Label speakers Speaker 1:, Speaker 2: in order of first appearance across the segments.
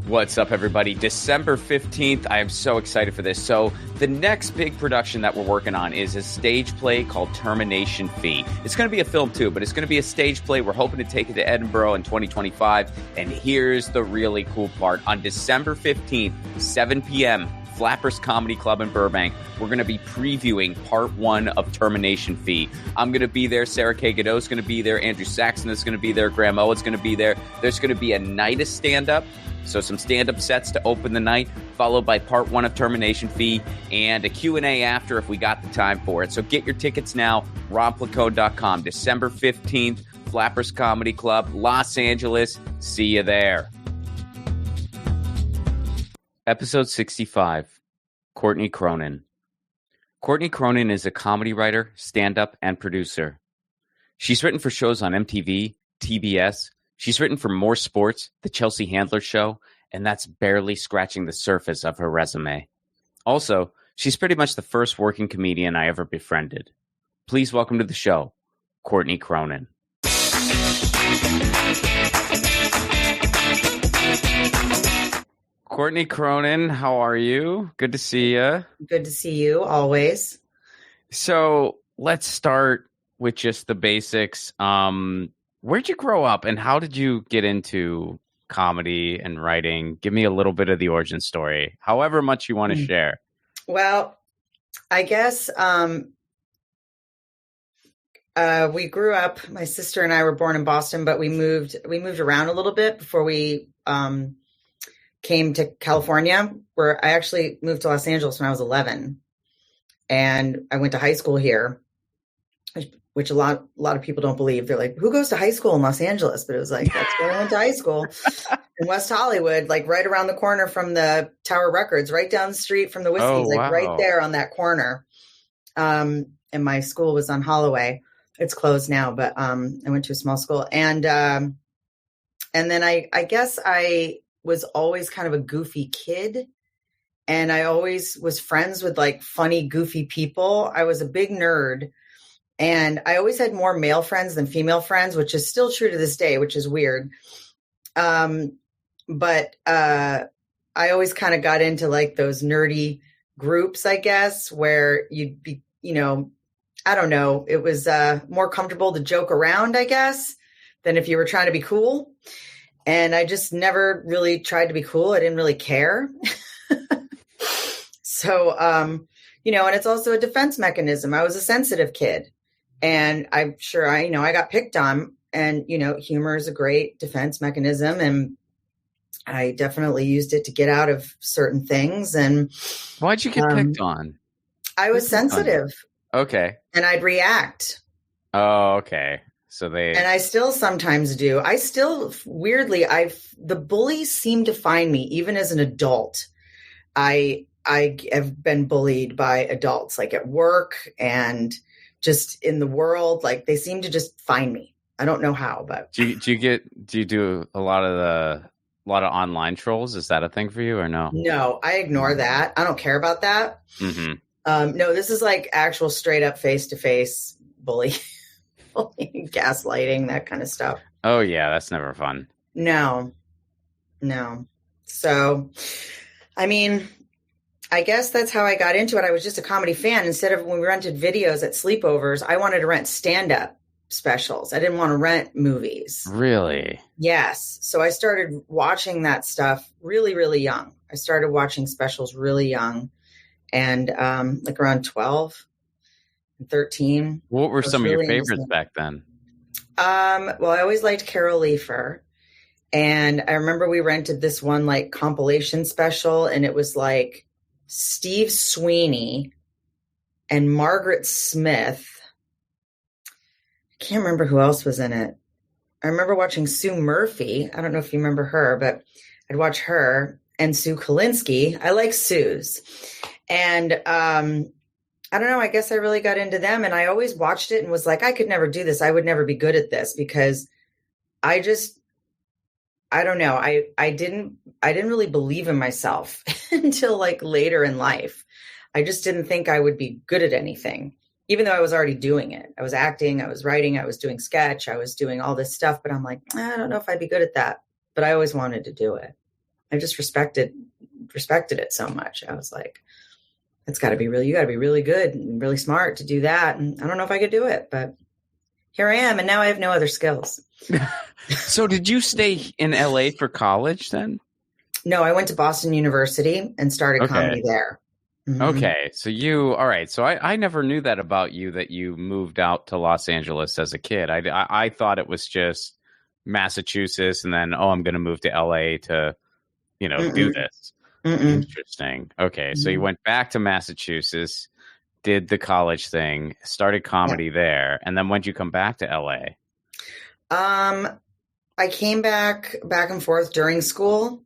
Speaker 1: What's up, everybody? December 15th. I am so excited for this. So the next big production that we're working on is a stage play called Termination Fee. It's going to be a film too, but it's going to be a stage play. We're hoping to take it to Edinburgh in 2025. And here's the really cool part. On December 15th, 7 p.m., Flappers Comedy Club in Burbank, we're going to be previewing part 1 of Termination Fee. I'm going to be there. Sarah K. Godot is going to be there. Andrew Saxon is going to be there. Graham Owen's going to be there. There's going to be a night of stand-up. So some stand-up sets to open the night, followed by part 1 of Termination Fee and a Q&A after if we got the time for it. So get your tickets now, romplacode.com. December 15th, Flappers Comedy Club, Los Angeles. See you there. Episode 65, Courtney Cronin. Courtney Cronin is a comedy writer, stand-up, and producer. She's written for shows on MTV, TBS. She's written for MohrSports, The Chelsea Handler Show, and that's barely scratching the surface of her resume. Also, she's pretty much the first working comedian I ever befriended. Please welcome to the show, Courtney Cronin. Courtney Cronin, how are you? Good to see you.
Speaker 2: Good to see you, always.
Speaker 1: So let's start with just the basics. Where'd you grow up and how did you get into comedy and writing? Give me a little bit of the origin story, however much you want to share.
Speaker 2: Well, I guess we grew up, my sister and I were born in Boston, but we moved around a little bit before we came to California, where I actually moved to Los Angeles when I was 11. And I went to high school here, which a lot of people don't believe. They're like, who goes to high school in Los Angeles? But it was like, that's where I went to high school in West Hollywood, like right around the corner from the Tower Records, right down the street from the Whiskey, right there on that corner. And my school was on Holloway. It's closed now, but I went to a small school. And then I guess I was always kind of a goofy kid. And I always was friends with like funny, goofy people. I was a big nerd. And I always had more male friends than female friends, which is still true to this day, which is weird. But I always kind of got into like those nerdy groups, I guess, where you'd be, I don't know. It was more comfortable to joke around, I guess, than if you were trying to be cool. And I just never really tried to be cool. I didn't really care. So, and it's also a defense mechanism. I was a sensitive kid. And I'm sure I got picked on, and, humor is a great defense mechanism. And I definitely used it to get out of certain things. And
Speaker 1: why'd you get picked on?
Speaker 2: I was sensitive.
Speaker 1: Okay.
Speaker 2: And I'd react.
Speaker 1: Oh, okay.
Speaker 2: And I still sometimes do. I still weirdly, the bullies seem to find me even as an adult. I have been bullied by adults, like at work and just in the world. Like they seem to just find me. I don't know how, but
Speaker 1: do you do a lot of online trolls? Is that a thing for you or no?
Speaker 2: No, I ignore that. I don't care about that.
Speaker 1: Mm-hmm.
Speaker 2: No, this is like actual straight up face-to-face bullying, gaslighting, that kind of stuff.
Speaker 1: Oh yeah. That's never fun.
Speaker 2: No. So, I mean, I guess that's how I got into it. I was just a comedy fan. Instead of when we rented videos at sleepovers, I wanted to rent stand-up specials. I didn't want to rent movies.
Speaker 1: Really?
Speaker 2: Yes. So I started watching that stuff really, really young. I started watching specials really young and like around 12 and 13.
Speaker 1: What were some of your favorites back then?
Speaker 2: Well, I always liked Carol Leifer. And I remember we rented this one like compilation special, and it was like Steve Sweeney and Margaret Smith. I can't remember who else was in it. I remember watching Sue Murphy. I don't know if you remember her, but I'd watch her and Sue Kalinsky. I like Sue's. And I don't know, I guess I really got into them, and I always watched it and was like, I could never do this. I would never be good at this because I don't know. I didn't really believe in myself until like later in life. I just didn't think I would be good at anything, even though I was already doing it. I was acting, I was writing, I was doing sketch, I was doing all this stuff, but I'm like, I don't know if I'd be good at that, but I always wanted to do it. I just respected it so much. I was like, it's got to be you got to be really good and really smart to do that. And I don't know if I could do it, but here I am. And now I have no other skills.
Speaker 1: So did you stay in LA for college then?
Speaker 2: No, I went to Boston University and started comedy there. Mm-hmm.
Speaker 1: Okay. So all right. So I never knew that about you, that you moved out to Los Angeles as a kid. I thought it was just Massachusetts and then, I'm going to move to LA to, do this. Interesting. Okay. So you went back to Massachusetts, did the college thing, started comedy there. And then when did you come back to LA?
Speaker 2: I came back and forth during school,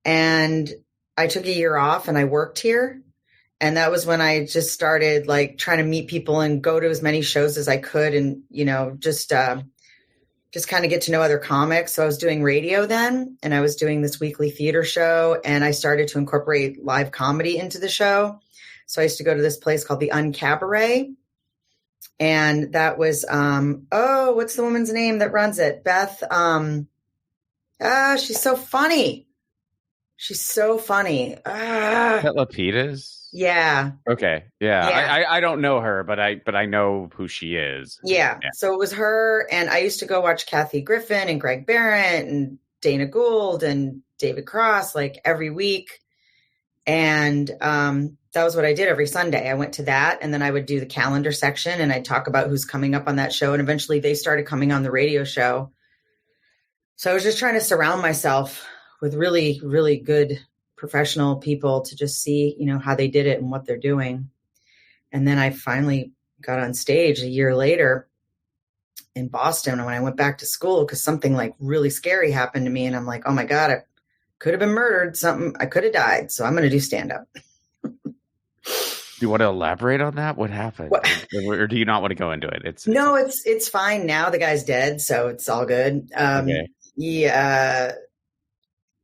Speaker 2: and I took a year off and I worked here. And that was when I just started like trying to meet people and go to as many shows as I could. And, just kind of get to know other comics. So I was doing radio then, and I was doing this weekly theater show, and I started to incorporate live comedy into the show. So I used to go to this place called the Uncabaret. And that was, what's the woman's name that runs it? Beth. She's so funny.
Speaker 1: Pet Lapidus?
Speaker 2: Yeah.
Speaker 1: Okay. Yeah. I don't know her, but I know who she is.
Speaker 2: Yeah. So it was her, and I used to go watch Kathy Griffin and Greg Barrett and Dana Gould and David Cross like every week. And that was what I did every Sunday. I went to that, and then I would do the calendar section, and I'd talk about who's coming up on that show. And eventually they started coming on the radio show. So I was just trying to surround myself with really, really good professional people to just see, how they did it and what they're doing. And then I finally got on stage a year later in Boston when I went back to school, because something like really scary happened to me. And I'm like, oh my God, I could have been murdered. I could have died. So I'm going to do stand-up.
Speaker 1: Do you want to elaborate on that? What happened? Or do you not want to go into it?
Speaker 2: It's fine now. The guy's dead, so it's all good. Okay. Yeah.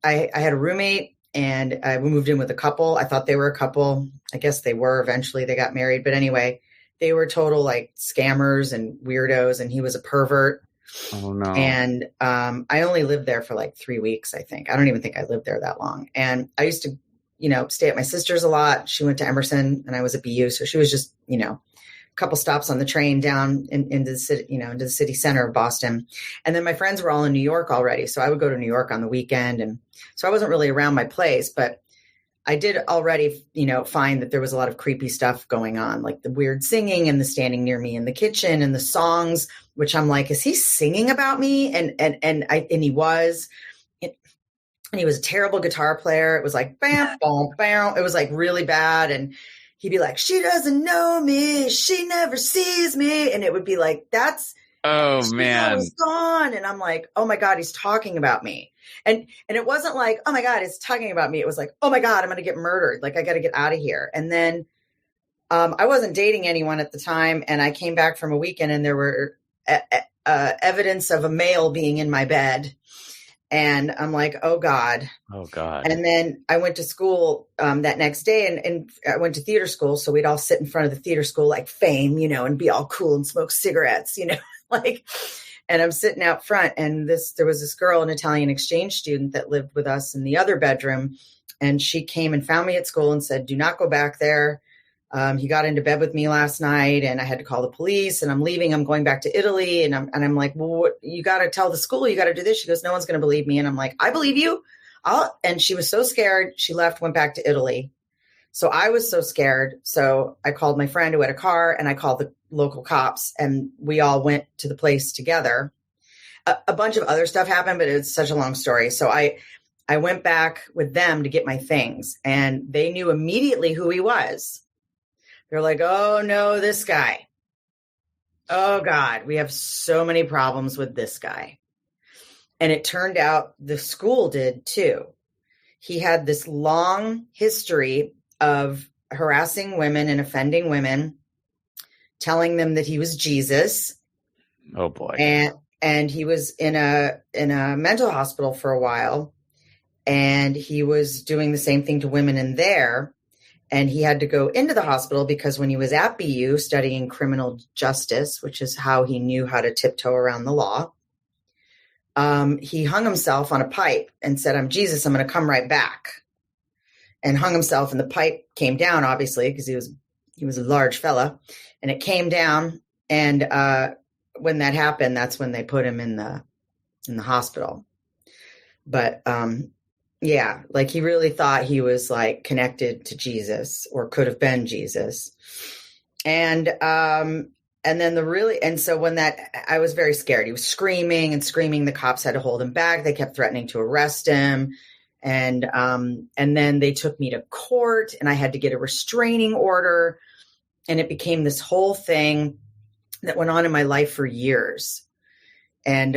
Speaker 2: I had a roommate, and we moved in with a couple. I thought they were a couple. I guess they were. Eventually they got married. But anyway, they were total like scammers and weirdos, and he was a pervert.
Speaker 1: Oh, no.
Speaker 2: And I only lived there for like 3 weeks, I think. I don't even think I lived there that long. And I used to, stay at my sister's a lot. She went to Emerson, and I was at BU. So she was just, a couple stops on the train down into the city, into the city center of Boston. And then my friends were all in New York already. So I would go to New York on the weekend. And so I wasn't really around my place, but I did already, find that there was a lot of creepy stuff going on, like the weird singing and the standing near me in the kitchen and the songs, which I'm like, is he singing about me? And he was. And he was a terrible guitar player. It was like, bam, bam, bam. It was like really bad. And he'd be like, she doesn't know me. She never sees me. And it would be like,
Speaker 1: oh man,
Speaker 2: gone. And I'm like, oh my God, he's talking about me. And it wasn't like, oh my God, he's talking about me. It was like, oh my God, I'm going to get murdered. Like, I got to get out of here. And then I wasn't dating anyone at the time. And I came back from a weekend, and there were evidence of a male being in my bed. And I'm like, oh God.
Speaker 1: Oh God.
Speaker 2: And then I went to school that next day, and I went to theater school. So we'd all sit in front of the theater school, like Fame, and be all cool and smoke cigarettes, like, and I'm sitting out front, and there was this girl, an Italian exchange student that lived with us in the other bedroom. And she came and found me at school and said, do not go back there. He got into bed with me last night, and I had to call the police, and I'm leaving. I'm going back to Italy. And I'm like, well, you got to tell the school, you got to do this. She goes, no one's going to believe me. And I'm like, I believe you. And she was so scared. She left, went back to Italy. So I was so scared. So I called my friend who had a car, and I called the local cops, and we all went to the place together. A bunch of other stuff happened, but it's such a long story. So I went back with them to get my things, and they knew immediately who he was. They're like, oh no, this guy. Oh God, we have so many problems with this guy. And it turned out the school did too. He had this long history of harassing women and offending women, telling them that he was Jesus.
Speaker 1: Oh boy.
Speaker 2: And he was in a mental hospital for a while, and he was doing the same thing to women in there. And he had to go into the hospital because when he was at BU studying criminal justice, which is how he knew how to tiptoe around the law, he hung himself on a pipe and said, I'm Jesus, I'm going to come right back. And hung himself, and the pipe came down, obviously, because he was a large fella, and it came down. And when that happened, that's when they put him in the hospital. But yeah, like he really thought he was like connected to Jesus or could have been Jesus. And then so when I was very scared. He was screaming and screaming. The cops had to hold him back. They kept threatening to arrest him. And then they took me to court, and I had to get a restraining order, and it became this whole thing that went on in my life for years. And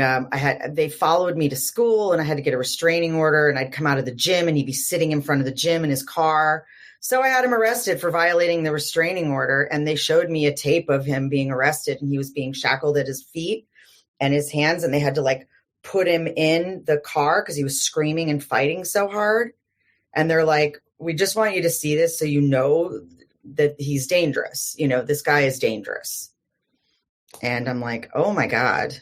Speaker 2: they followed me to school, and I had to get a restraining order, and I'd come out of the gym, and he'd be sitting in front of the gym in his car. So I had him arrested for violating the restraining order, and they showed me a tape of him being arrested, and he was being shackled at his feet and his hands, and they had to like put him in the car because he was screaming and fighting so hard. And they're like, we just want you to see this so you know that he's dangerous. You know, this guy is dangerous. And I'm like, oh my God.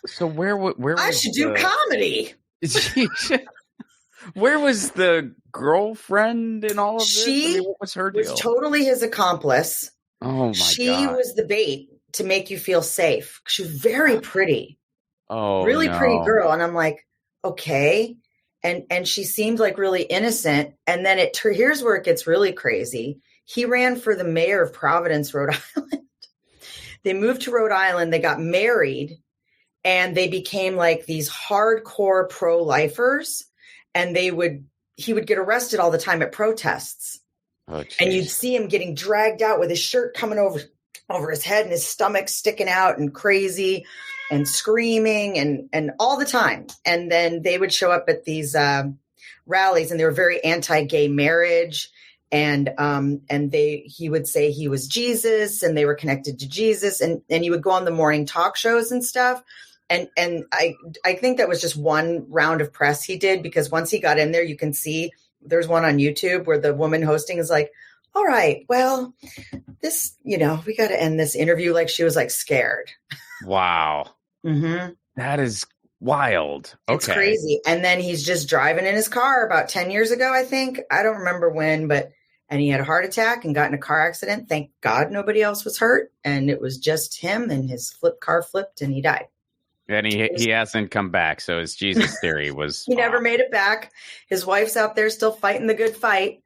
Speaker 1: So where
Speaker 2: I should do comedy.
Speaker 1: Where was the girlfriend in all of this?
Speaker 2: She
Speaker 1: what was her deal?
Speaker 2: Was totally his accomplice.
Speaker 1: Oh my God.
Speaker 2: She was the bait to make you feel safe. She was very pretty.
Speaker 1: Oh,
Speaker 2: really
Speaker 1: no.
Speaker 2: pretty girl. And I'm like, okay. And she seemed like really innocent. And then here's where it gets really crazy. He ran for the mayor of Providence, Rhode Island. They moved to Rhode Island. They got married, and they became like these hardcore pro-lifers. And he would get arrested all the time at protests.
Speaker 1: Oh,
Speaker 2: and you'd see him getting dragged out with his shirt coming over his head and his stomach sticking out and crazy and screaming and all the time. And then they would show up at these rallies, and they were very anti-gay marriage. And he would say he was Jesus, and they were connected to Jesus. And he would go on the morning talk shows and stuff. And I think that was just one round of press he did, because once he got in there, you can see there's one on YouTube where the woman hosting is like, all right, well, this, we got to end this interview. Like, she was like scared.
Speaker 1: Wow.
Speaker 2: Mm-hmm.
Speaker 1: That is wild. Okay.
Speaker 2: It's crazy. And then he's just driving in his car about 10 years ago, I think. I don't remember when, and he had a heart attack and got in a car accident. Thank God nobody else was hurt. And it was just him, and his car flipped and he died.
Speaker 1: And he hasn't come back. So his Jesus theory was
Speaker 2: he never made it back. His wife's out there still fighting the good fight.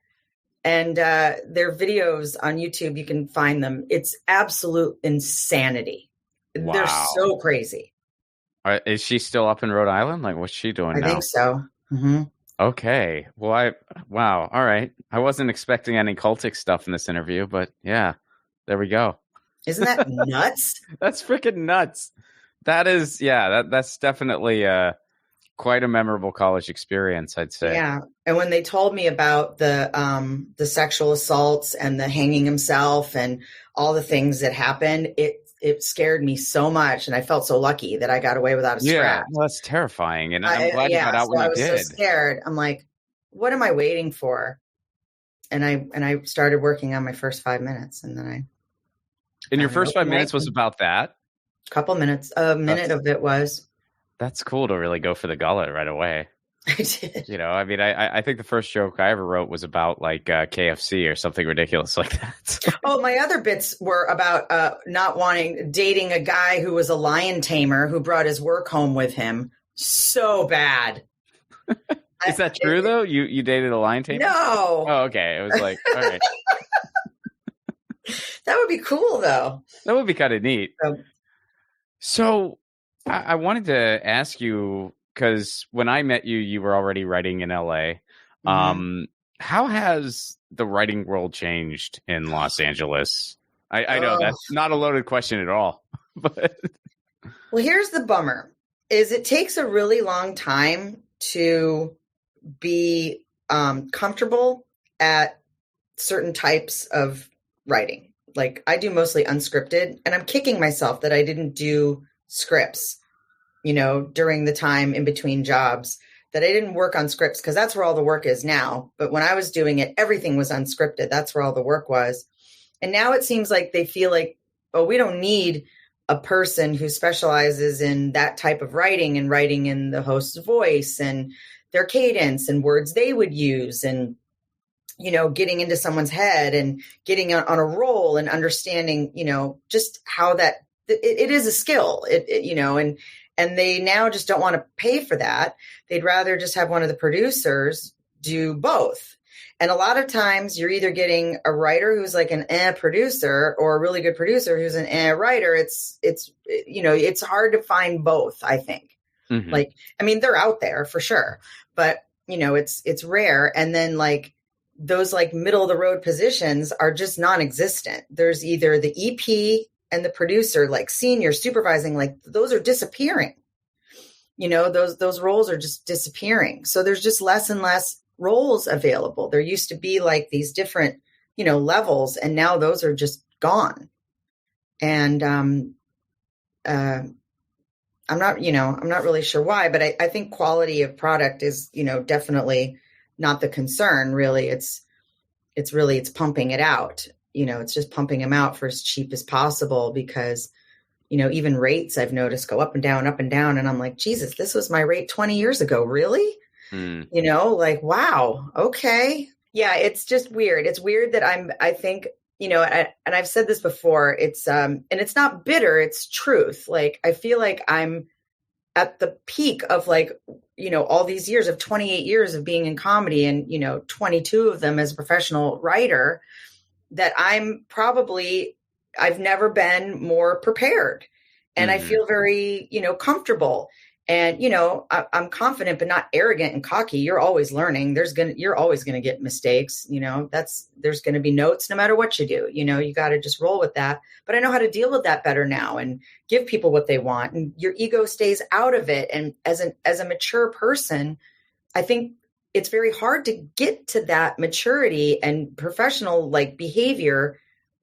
Speaker 2: And their videos on YouTube, you can find them. It's absolute insanity.
Speaker 1: Wow.
Speaker 2: They're so crazy.
Speaker 1: Is she still up in Rhode Island? Like, what's she doing now?
Speaker 2: I think so. Mm-hmm.
Speaker 1: Okay. Well, wow. All right. I wasn't expecting any cultic stuff in this interview, but yeah, there we go.
Speaker 2: Isn't that nuts?
Speaker 1: That's freaking nuts. That is, yeah, that's definitely quite a memorable college experience, I'd say.
Speaker 2: Yeah. And when they told me about the sexual assaults and the hanging himself and all the things that happened, it scared me so much. And I felt so lucky that I got away without a scratch.
Speaker 1: Yeah, well, that's terrifying. And I'm glad you got out when you did. I was
Speaker 2: so scared. I'm like, what am I waiting for? And I started working on my first 5 minutes. And then
Speaker 1: your first 5 minutes was about that?
Speaker 2: Couple minutes. A minute of it was.
Speaker 1: That's cool to really go for the gullet right away.
Speaker 2: I did.
Speaker 1: I mean, I think the first joke I ever wrote was about like KFC or something ridiculous like that.
Speaker 2: Oh, my other bits were about not dating a guy who was a lion tamer who brought his work home with him. So bad.
Speaker 1: Is that true though? You dated a lion tamer?
Speaker 2: No.
Speaker 1: Oh, okay. It was like, all right.
Speaker 2: That would be cool though.
Speaker 1: That would be kind of neat. So I wanted to ask you, because when I met you, you were already writing in LA. Mm-hmm. How has the writing world changed in Los Angeles? I know that's not a loaded question at all. But
Speaker 2: well, here's the bummer, is it takes a really long time to be comfortable at certain types of writing. Like, I do mostly unscripted, and I'm kicking myself that I didn't do scripts, during the time in between jobs, that I didn't work on scripts, because that's where all the work is now. But when I was doing it, everything was unscripted. That's where all the work was. And now it seems like they feel like, oh, we don't need a person who specializes in that type of writing and writing in the host's voice and their cadence and words they would use, and, getting into someone's head and getting on a roll and understanding, just how that it is a skill, and they now just don't want to pay for that. They'd rather just have one of the producers do both. And a lot of times you're either getting a writer who's like an producer, or a really good producer who's an writer. It's hard to find both, I think. Mm-hmm. They're out there for sure, but it's rare. And then like those like middle of the road positions are just non-existent. There's either the EP and the producer, like senior supervising, like those are disappearing. Those roles are just disappearing. So there's just less and less roles available. There used to be like these different, levels, and now those are just gone. And I'm not really sure why, but I think quality of product is, definitely not the concern. Really, it's pumping it out. It's just pumping them out for as cheap as possible, because, even rates I've noticed go up and down. And I'm like, Jesus, this was my rate 20 years ago. Really? Like, wow. Okay. Yeah. It's just weird. It's weird that I think, and I've said this before, and it's not bitter, it's truth. Like, I feel like I'm at the peak of like, all these years of 28 years of being in comedy, and, 22 of them as a professional writer, that I've never been more prepared, and I feel very, comfortable, and, I'm confident, but not arrogant and cocky. You're always learning. You're always going to get mistakes. There's going to be notes no matter what you do. You got to just roll with that. But I know how to deal with that better now and give people what they want, and your ego stays out of it. And as a mature person, I think it's very hard to get to that maturity and professional like behavior,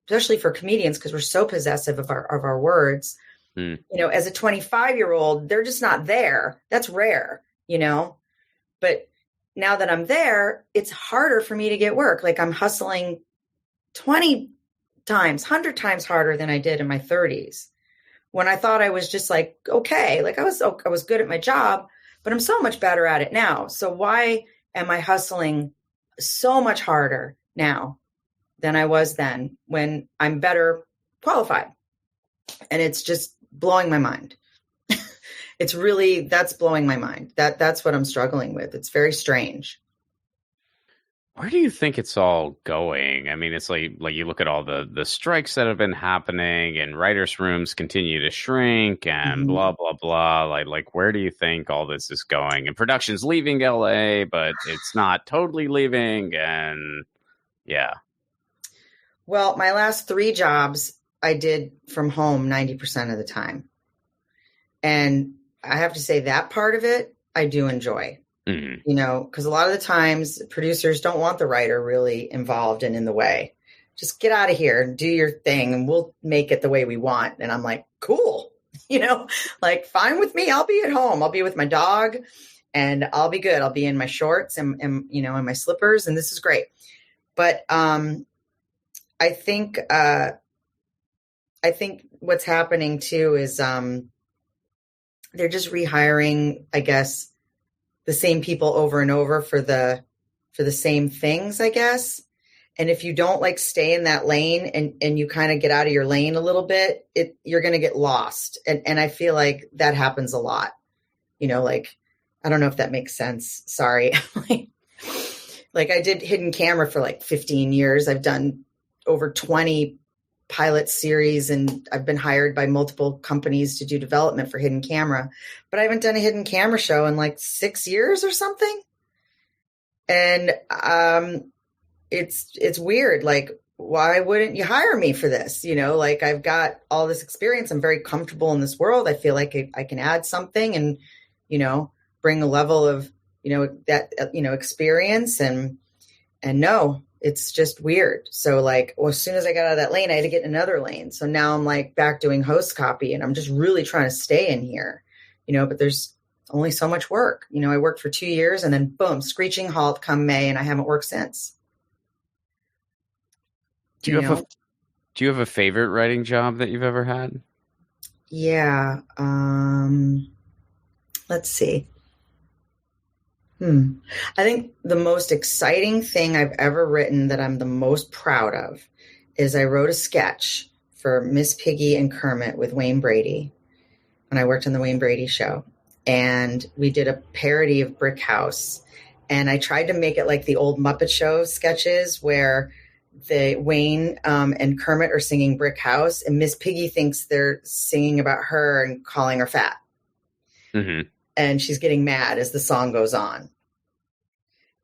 Speaker 2: especially for comedians, because we're so possessive of our words. As a 25-year-old, they're just not there. That's rare, but now that I'm there, it's harder for me to get work. Like, I'm hustling 20 times, 100 times harder than I did in my 30s, when I thought I was just like, okay, like I was good at my job, but I'm so much better at it now. So why am I hustling so much harder now than I was then, when I'm better qualified? And it's just blowing my mind. That's blowing my mind. That's what I'm struggling with. It's very strange.
Speaker 1: Where do you think it's all going? I mean, it's like you look at all the strikes that have been happening, and writers' rooms continue to shrink, and blah, blah, blah. Like, where do you think all this is going? And production's leaving LA, but it's not totally leaving. And yeah.
Speaker 2: Well, my last 3 jobs I did from home 90% of the time. And I have to say that part of it, I do enjoy. Because a lot of the times producers don't want the writer really involved and in the way. Just get out of here and do your thing, and we'll make it the way we want. And I'm like, cool, like, fine with me. I'll be at home. I'll be with my dog, and I'll be good. I'll be in my shorts and in my slippers, and this is great. But I think what's happening too is they're just rehiring, I guess, the same people over and over for the same things, I guess. And if you don't like stay in that lane and you kind of get out of your lane a little bit, you're going to get lost. And I feel like that happens a lot, like, I don't know if that makes sense. Sorry. Like I did hidden camera for like 15 years. I've done over 20 pilot series, and I've been hired by multiple companies to do development for hidden camera, but I haven't done a hidden camera show in like 6 years or something. And it's weird. Like, why wouldn't you hire me for this? Like, I've got all this experience. I'm very comfortable in this world. I feel like I can add something and, bring a level of, that, experience, and no, it's just weird. So like, well, as soon as I got out of that lane, I had to get in another lane. So now I'm like back doing host copy, and I'm just really trying to stay in here, but there's only so much work. I worked for 2 years, and then boom, screeching halt come May, and I haven't worked since.
Speaker 1: Do you have a favorite writing job that you've ever had?
Speaker 2: Yeah. Let's see. I think the most exciting thing I've ever written that I'm the most proud of is I wrote a sketch for Miss Piggy and Kermit with Wayne Brady when I worked on the Wayne Brady show. And we did a parody of Brick House. And I tried to make it like the old Muppet Show sketches where the Wayne and Kermit are singing Brick House, and Miss Piggy thinks they're singing about her and calling her fat.
Speaker 1: Mm-hmm.
Speaker 2: And she's getting mad as the song goes on.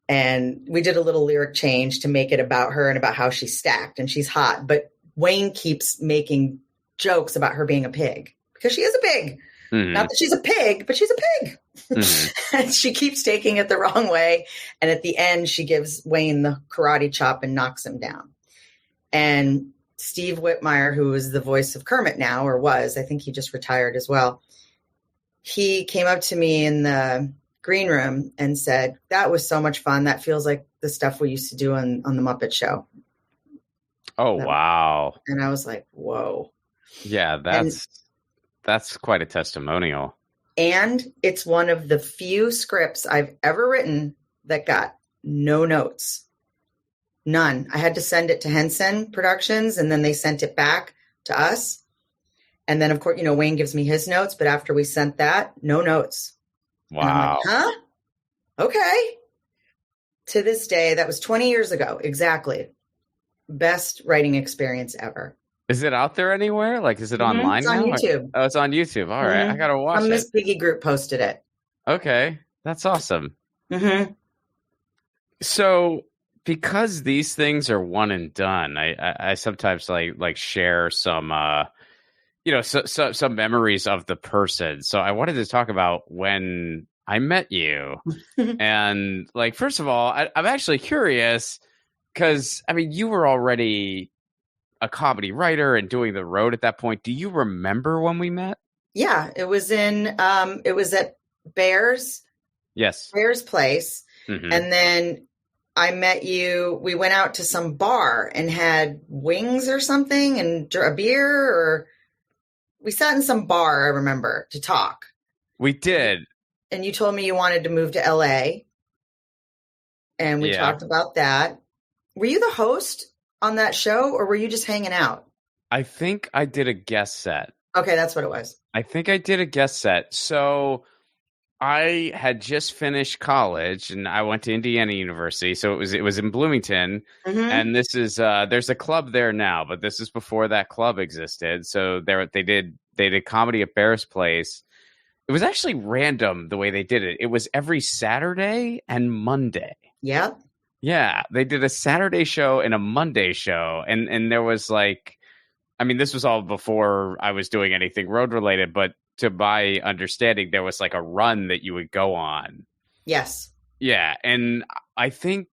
Speaker 2: And we did a little lyric change to make it about her and about how she's stacked and she's hot. But Wayne keeps making jokes about her being a pig because she is a pig. Mm-hmm. Not that she's a pig, but she's a pig. Mm-hmm. And she keeps taking it the wrong way. And at the end, she gives Wayne the karate chop and knocks him down. And Steve Whitmire, who is the voice of Kermit now, or was, I think he just retired as well. He came up to me in the green room and said, "That was so much fun. That feels like the stuff we used to do on the Muppet Show."
Speaker 1: Oh, wow.
Speaker 2: And I was like, whoa.
Speaker 1: Yeah, that's quite a testimonial.
Speaker 2: And it's one of the few scripts I've ever written that got no notes. None. I had to send it to Henson Productions, and then they sent it back to us. And then, of course, Wayne gives me his notes, but after we sent that, no notes.
Speaker 1: Wow.
Speaker 2: And I'm like, huh? Okay. To this day, that was 20 years ago. Exactly. Best writing experience ever.
Speaker 1: Is it out there anywhere? Like, is it online
Speaker 2: it's
Speaker 1: now?
Speaker 2: On YouTube.
Speaker 1: Oh, it's on YouTube. All right. I got to watch it.
Speaker 2: Miss Piggy group posted it.
Speaker 1: Okay. That's awesome.
Speaker 2: Mm-hmm.
Speaker 1: So, because these things are one and done, I sometimes like share some, some memories of the person. So I wanted to talk about when I met you. And like, first of all, I'm actually curious because, I mean, you were already a comedy writer and doing the road at that point. Do you remember when we met?
Speaker 2: Yeah, it was it was at Bear's.
Speaker 1: Yes.
Speaker 2: Bear's place. Mm-hmm. And then I met you. We went out to some bar and had wings or something and a beer, or we sat in some bar, I remember, to talk.
Speaker 1: We did.
Speaker 2: And you told me you wanted to move to LA. And we talked about that. Were you the host on that show, or were you just hanging out?
Speaker 1: I think I did a guest set.
Speaker 2: Okay, that's what it was.
Speaker 1: I think I did a guest set. So I had just finished college and I went to Indiana University. So it was in Bloomington. Mm-hmm. And this is there's a club there now, but this is before that club existed. So they did comedy at Bear's Place. It was actually random the way they did it. It was every Saturday and Monday.
Speaker 2: Yep.
Speaker 1: Yeah, they did a Saturday show and a Monday show. And there was like, I mean, this was all before I was doing anything road related, but to my understanding, there was like a run that you would go on.
Speaker 2: Yes.
Speaker 1: Yeah. And I think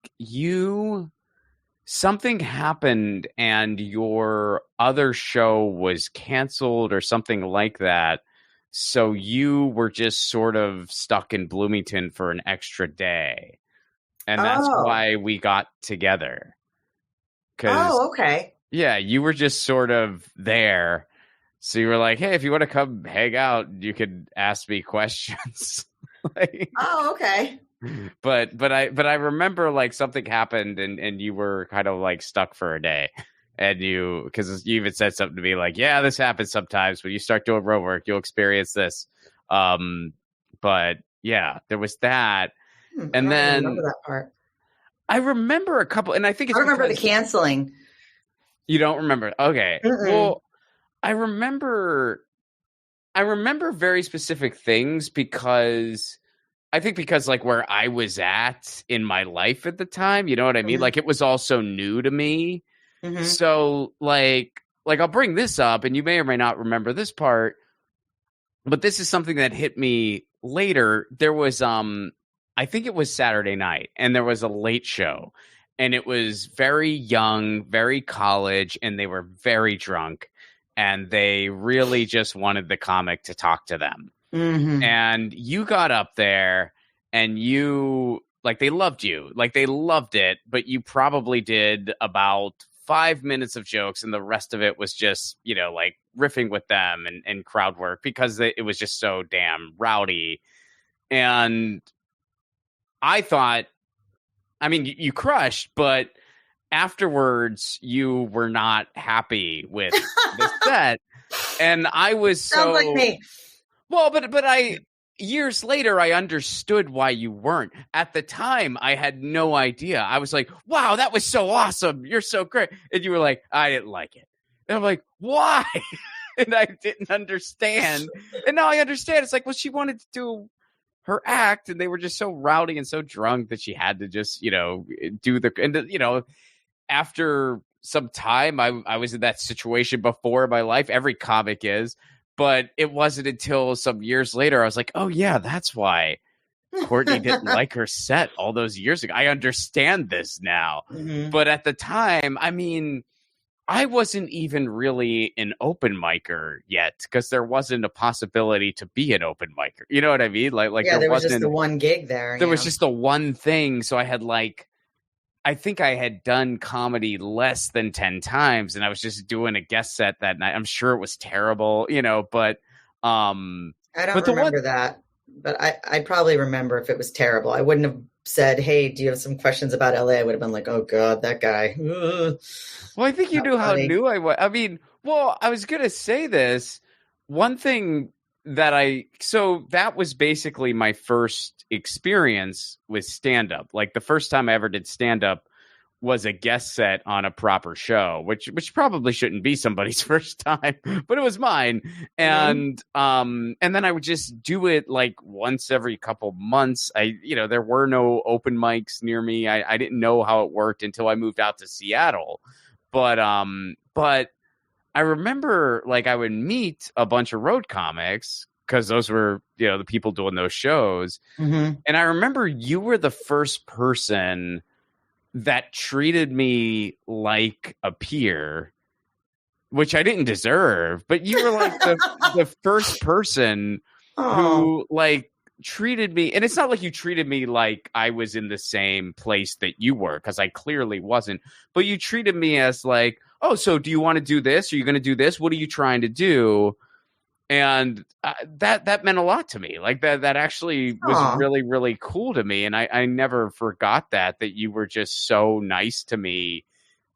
Speaker 1: something happened and your other show was canceled or something like that. So you were just sort of stuck in Bloomington for an extra day. And that's why we got together.
Speaker 2: Okay.
Speaker 1: Yeah, you were just sort of there. So you were like, hey, if you want to come hang out, you could ask me questions.
Speaker 2: Okay.
Speaker 1: But I remember like something happened and you were kind of like stuck for a day. And because you even said something to me like, yeah, this happens sometimes. When you start doing road work, you'll experience this. But yeah, there was that. And then I
Speaker 2: remember that part.
Speaker 1: I remember a couple, and I think
Speaker 2: I remember the canceling.
Speaker 1: You don't remember? Okay. Mm-mm. Well, I remember very specific things because like where I was at in my life at the time, you know what I mean? Mm-hmm. Like it was all so new to me. Mm-hmm. So like I'll bring this up and you may or may not remember this part, but this is something that hit me later. There was, I think it was Saturday night and there was a late show and it was very young, very college, and they were very drunk and they really just wanted the comic to talk to them. Mm-hmm. And you got up there and they loved you, like they loved it, but you probably did about 5 minutes of jokes, and the rest of it was just, like riffing with them and crowd work because it was just so damn rowdy. And I thought, I mean, you crushed, but afterwards you were not happy with the set. And I was
Speaker 2: Sounds like me.
Speaker 1: Well, but years later, I understood why you weren't. At the time, I had no idea. I was like, wow, that was so awesome. You're so great. And you were like, I didn't like it. And I'm like, why? And I didn't understand. And now I understand. It's like, well, she wanted to do her act, and they were just so rowdy and so drunk that she had to just, do after some time, I was in that situation before in my life. Every comic is. But it wasn't until some years later I was like, oh, yeah, that's why Courtney didn't like her set all those years ago. I understand this now. Mm-hmm. But at the time, I mean, I wasn't even really an open micer yet because there wasn't a possibility to be an open micer. You know what I mean? Like
Speaker 2: there was just the one gig there.
Speaker 1: There was just the one thing. So I had I think I had done comedy less than 10 times, and I was just doing a guest set that night. I'm sure it was terrible, but
Speaker 2: I don't remember that, but I probably remember if it was terrible. I wouldn't have said, hey, do you have some questions about LA? I would have been like, oh God, that guy.
Speaker 1: Well, I think you knew how new I was. I mean, well, I was going to say this. One thing so that was basically my first experience with stand-up. Like the first time I ever did stand-up was a guest set on a proper show, which probably shouldn't be somebody's first time, but it was mine. And and then I would just do it like once every couple months. There were no open mics near me. I didn't know how it worked until I moved out to Seattle. But I remember I would meet a bunch of road comics because those were, the people doing those shows. Mm-hmm. And I remember you were the first person that treated me like a peer, which I didn't deserve, but you were like the first person who treated me. And it's not like you treated me like I was in the same place that you were, because I clearly wasn't, but you treated me as like, oh, so do you want to do this? Are you going to do this? What are you trying to do? And that meant a lot to me. Like that actually was really, really cool to me. And I never forgot that you were just so nice to me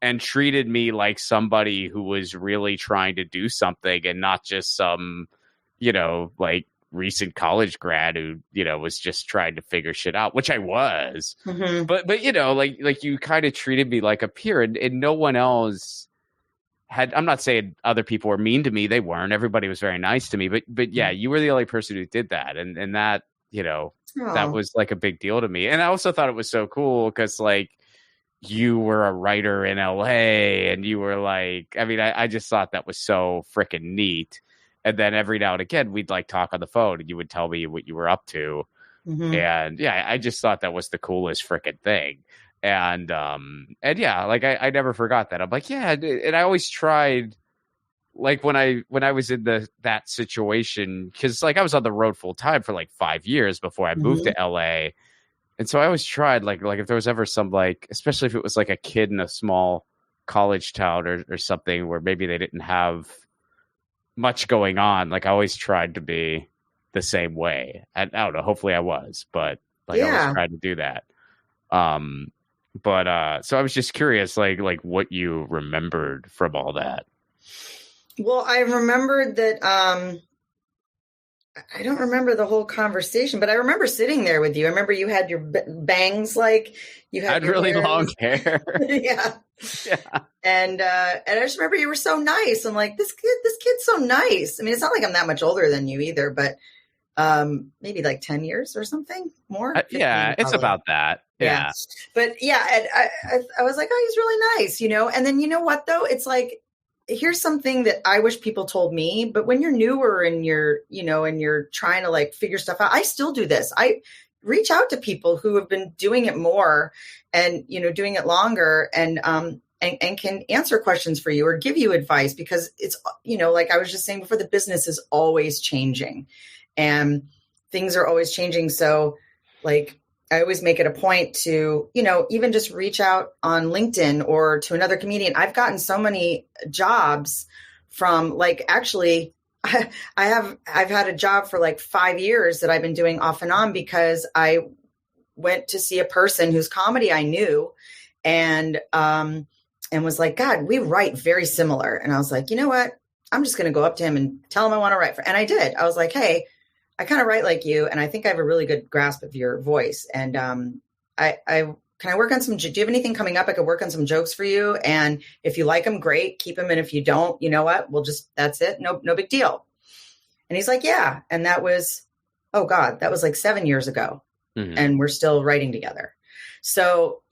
Speaker 1: and treated me like somebody who was really trying to do something and not just some, recent college grad who, was just trying to figure shit out, which I was. Mm-hmm. But you kind of treated me like a peer, and no one else I'm not saying other people were mean to me. They weren't. Everybody was very nice to me. But yeah, you were the only person who did that. And that, that was like a big deal to me. And I also thought it was so cool because you were a writer in LA and you were I just thought that was so freaking neat. And then every now and again, we'd talk on the phone and you would tell me what you were up to. Mm-hmm. And yeah, I just thought that was the coolest freaking thing. And yeah, I never forgot that. I'm like, yeah. And I always tried, when I was in that situation, because I was on the road full time for 5 years before I moved to LA. And so I always tried, if there was ever some, especially if it was a kid in a small college town or something where maybe they didn't have much going on. I always tried to be the same way. I don't know. Hopefully I was, but I always tried to do that. But so I was just curious, what you remembered from all that.
Speaker 2: Well, I remembered that I don't remember the whole conversation, but I remember sitting there with you. I remember you had your bangs, you had
Speaker 1: really long hair.
Speaker 2: Yeah. And I just remember you were so nice. I'm like, this kid's so nice. I mean, it's not like I'm that much older than you either, but maybe 10 years or something more.
Speaker 1: Yeah, it's about that. Yeah.
Speaker 2: But yeah, I was like, oh, he's really nice, and then you know what though? It's here's something that I wish people told me, but when you're newer and you're trying to figure stuff out, I still do this. I reach out to people who have been doing it more and, doing it longer and can answer questions for you or give you advice because it's, like I was just saying before, the business is always changing and things are always changing. So I always make it a point to, even just reach out on LinkedIn or to another comedian. I've gotten so many jobs from actually, I've had a job for 5 years that I've been doing off and on because I went to see a person whose comedy I knew and was like, God, we write very similar. And I was like, you know what? I'm just going to go up to him and tell him I want to write and I did. I was like, hey, I kind of write like you. And I think I have a really good grasp of your voice. And can I work on do you have anything coming up? I could work on some jokes for you. And if you like them, great, keep them. And if you don't, you know what? That's it. No big deal. And he's like, yeah. And that was, oh God, that was 7 years ago. Mm-hmm. And we're still writing together. So,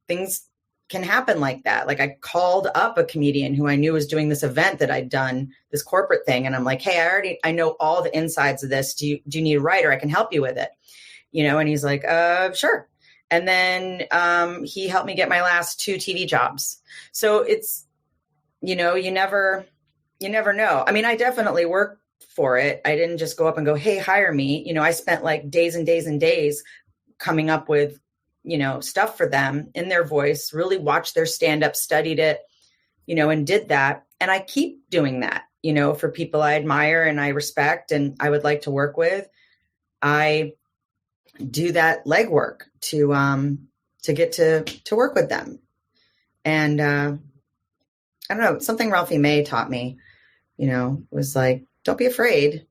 Speaker 2: things can happen like that. I called up a comedian who I knew was doing this event that I'd done, this corporate thing. And I'm like, hey, I know all the insides of this. Do you need a writer? I can help you with it. And he's like, sure. And then he helped me get my last 2 TV jobs. So it's, you never know. I mean, I definitely worked for it. I didn't just go up and go, hey, hire me. I spent days and days and days coming up with, stuff for them in their voice, really watched their stand-up, studied it, and did that. And I keep doing that, for people I admire and I respect and I would like to work with. I do that legwork to get to work with them. And I don't know, something Ralphie May taught me, was don't be afraid,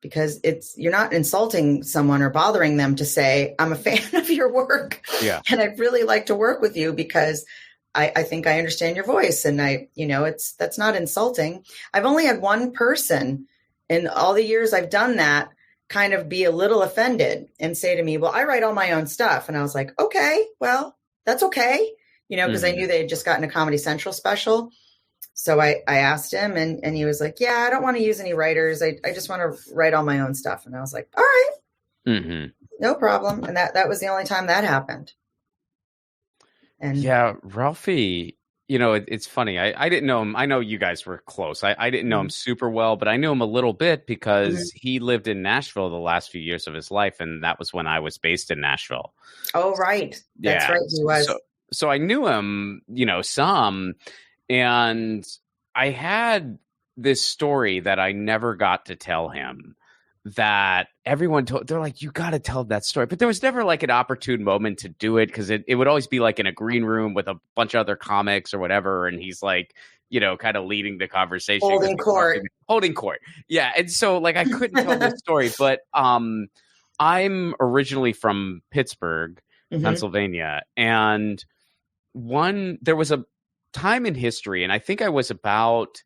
Speaker 2: because you're not insulting someone or bothering them to say, I'm a fan of your work. Yeah. And I'd really like to work with you because I think I understand your voice. And that's not insulting. I've only had one person in all the years I've done that kind of be a little offended and say to me, well, I write all my own stuff. And I was like, okay, well, that's okay. Because I knew they had just gotten a Comedy Central special. So I asked him and he was like, yeah, I don't want to use any writers. I just want to write all my own stuff. And I was like, all right, no problem. And that was the only time that happened. And
Speaker 1: yeah, Ralphie, it's funny. I didn't know him. I know you guys were close. I didn't know him super well, but I knew him a little bit because he lived in Nashville the last few years of his life. And that was when I was based in Nashville.
Speaker 2: Oh, right. That's right. He was.
Speaker 1: So I knew him, some. And I had this story that I never got to tell him that everyone told. They're like, you got to tell that story. But there was never an opportune moment to do it because it would always be in a green room with a bunch of other comics or whatever. And he's kind of leading the conversation. Holding court. Yeah. And so I couldn't tell this story. But I'm originally from Pittsburgh, Pennsylvania. And there was a time in history, and I think I was about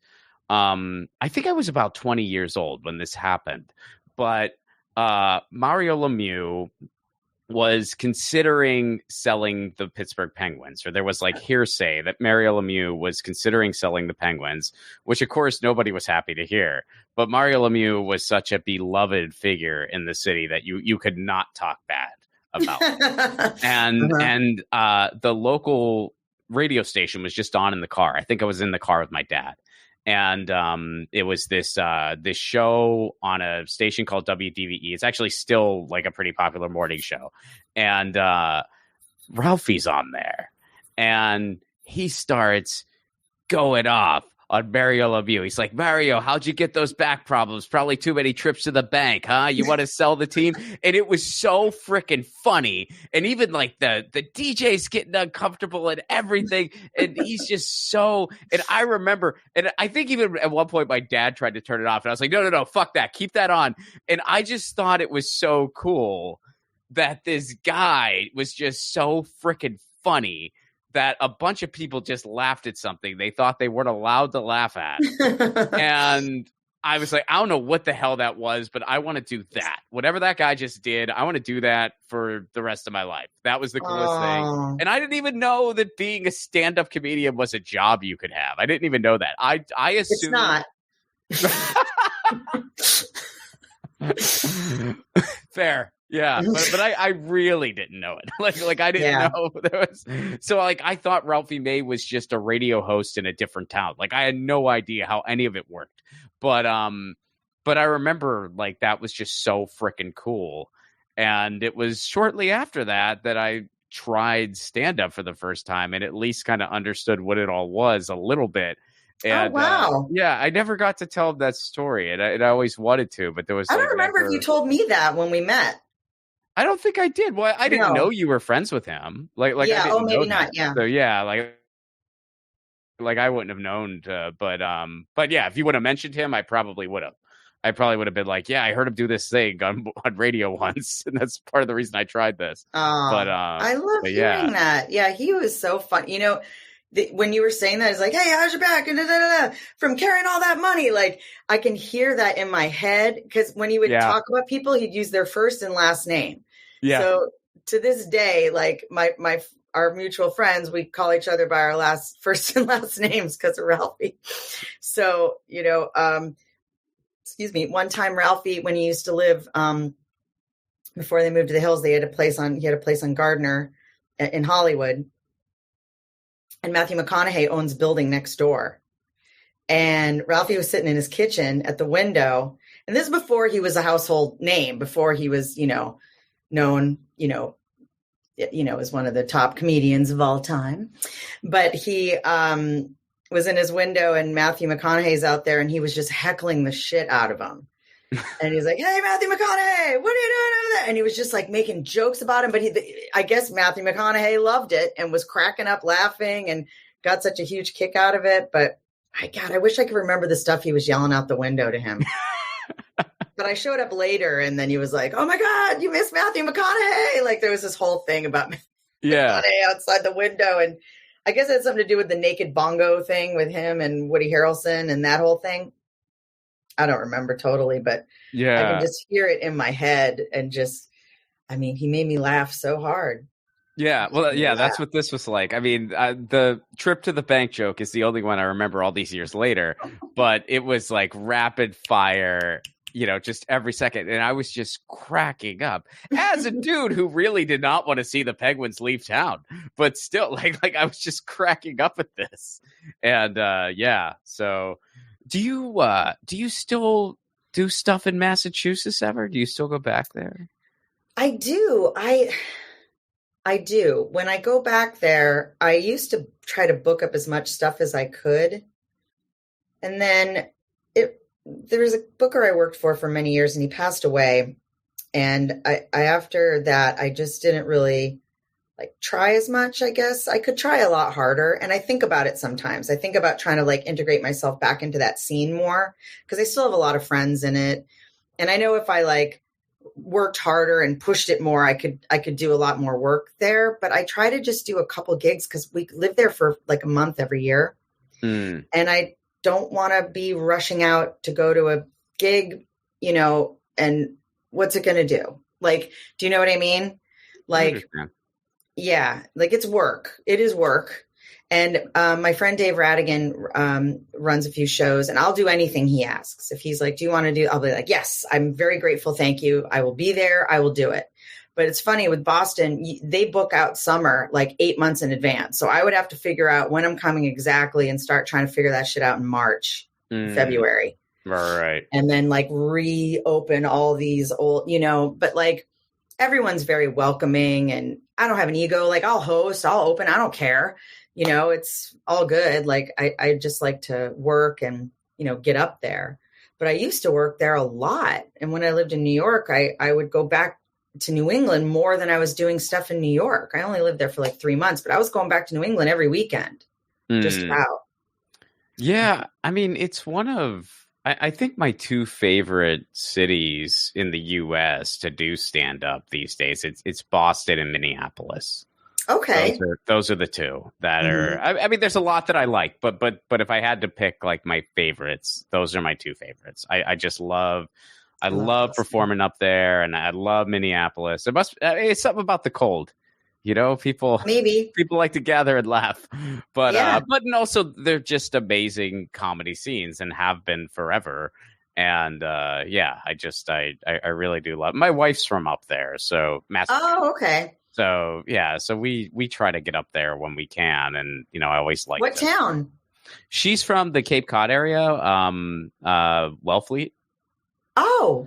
Speaker 1: 20 years old when this happened. But Mario Lemieux was considering selling the Pittsburgh Penguins, or there was hearsay that Mario Lemieux was considering selling the Penguins, which of course nobody was happy to hear. But Mario Lemieux was such a beloved figure in the city that you could not talk bad about. And the local radio station was just on in the car. I think I was in the car with my dad. And it was this show on a station called WDVE. It's actually still a pretty popular morning show. And Ralphie's on there. And he starts going off on Mario Lemieux. He's like, Mario, how'd you get those back problems? Probably too many trips to the bank, huh? You want to sell the team? And it was so freaking funny. And even the DJ's getting uncomfortable and everything. And he's just so, and I remember, and I think even at one point my dad tried to turn it off. And I was like, no, fuck that. Keep that on. And I just thought it was so cool that this guy was just so freaking funny that a bunch of people just laughed at something they thought they weren't allowed to laugh at. And I was like, I don't know what the hell that was, but I want to do that. Whatever that guy just did, I want to do that for the rest of my life. That was the coolest thing. And I didn't even know that being a stand-up comedian was a job you could have. I didn't even know that. I assumed
Speaker 2: it's not.
Speaker 1: Fair. Yeah, but I really didn't know it. I didn't know there was. So I thought Ralphie May was just a radio host in a different town. I had no idea how any of it worked. But I remember that was just so freaking cool. And it was shortly after that I tried stand-up for the first time and at least kind of understood what it all was a little bit. And
Speaker 2: wow.
Speaker 1: Yeah, I never got to tell that story, and I always wanted to, but there was
Speaker 2: I don't remember if you told me that when we met.
Speaker 1: I don't think I did. Well, I didn't know you were friends with him. Like
Speaker 2: yeah,
Speaker 1: I didn't
Speaker 2: maybe
Speaker 1: know
Speaker 2: not.
Speaker 1: that.
Speaker 2: Yeah.
Speaker 1: So yeah, like I wouldn't have known. But yeah, if you would have mentioned him, I probably would have. I probably would have been like, yeah, I heard him do this thing on radio once, and that's part of the reason I tried this.
Speaker 2: I love hearing that. Yeah, he was so fun. You know, when you were saying that, it's like, hey, how's your back? And from carrying all that money. Like, I can hear that in my head, because when he would talk about people, he'd use their first and last name. Yeah. So to this day, like our mutual friends, we call each other by our first and last names because of Ralphie. So, you know, excuse me, one time Ralphie, when he used to live, before they moved to the hills, he had a place on Gardner in Hollywood. And Matthew McConaughey owns a building next door. And Ralphie was sitting in his kitchen at the window. And this is before he was a household name, before he was, you know, known, as one of the top comedians of all time. But he was in his window, and Matthew McConaughey's out there, and he was just heckling the shit out of him. And he's like, hey, Matthew McConaughey, what are you doing over there? And he was just like making jokes about him. But I guess Matthew McConaughey loved it and was cracking up laughing and got such a huge kick out of it. But I wish I could remember the stuff he was yelling out the window to him. But I showed up later, and then he was like, oh my God, you missed Matthew McConaughey. Like, there was this whole thing about Matthew McConaughey outside the window. And I guess it had something to do with the naked bongo thing with him and Woody Harrelson and that whole thing. I don't remember totally, but I can just hear it in my head, and he made me laugh so hard.
Speaker 1: Yeah, well, yeah, that's what this was like. I mean, the trip to the bank joke is the only one I remember all these years later, but it was like rapid fire, just every second. And I was just cracking up as a dude who really did not want to see the Penguins leave town, but still like I was just cracking up at this. And so do you still do stuff in Massachusetts ever? Do you still go back there?
Speaker 2: I do. I do. When I go back there, I used to try to book up as much stuff as I could. And then there was a booker I worked for many years, and he passed away. And I after that, I just didn't really try as much, I guess. I could try a lot harder. And I think about it sometimes. I think about trying to integrate myself back into that scene more, because I still have a lot of friends in it. And I know if I worked harder and pushed it more, I could do a lot more work there. But I try to just do a couple gigs, because we live there for a month every year. And I don't want to be rushing out to go to a gig, and what's it going to do? Do you know what I mean? Yeah, it's work. It is work. And my friend Dave Radigan runs a few shows, and I'll do anything he asks. If he's like, do you want to do, I'll be like, yes, I'm very grateful. Thank you. I will be there. I will do it. But it's funny with Boston, they book out summer 8 months in advance. So I would have to figure out when I'm coming exactly and start trying to figure that shit out in March, February.
Speaker 1: Right.
Speaker 2: And then reopen all these old, but everyone's very welcoming, and I don't have an ego. I'll host, I'll open, I don't care. It's all good. I just like to work and, get up there. But I used to work there a lot. And when I lived in New York, I would go back to New England more than I was doing stuff in New York. I only lived there for 3 months, but I was going back to New England every weekend, just about. Yeah.
Speaker 1: I mean, it's one of, I think, my two favorite cities in the U.S. to do stand up these days. It's Boston and Minneapolis.
Speaker 2: Okay.
Speaker 1: Those are the two that are, I mean, there's a lot that I like, but if I had to pick my favorites, those are my two favorites. I just love performing up there, and I love Minneapolis. It's something about the cold, people like to gather and laugh, but also they're just amazing comedy scenes and have been forever. And I really do love. My wife's from up there, so Massachusetts.
Speaker 2: Oh, okay.
Speaker 1: So so we try to get up there when we can, and I always like.
Speaker 2: What town?
Speaker 1: She's from the Cape Cod area, Wellfleet.
Speaker 2: Oh,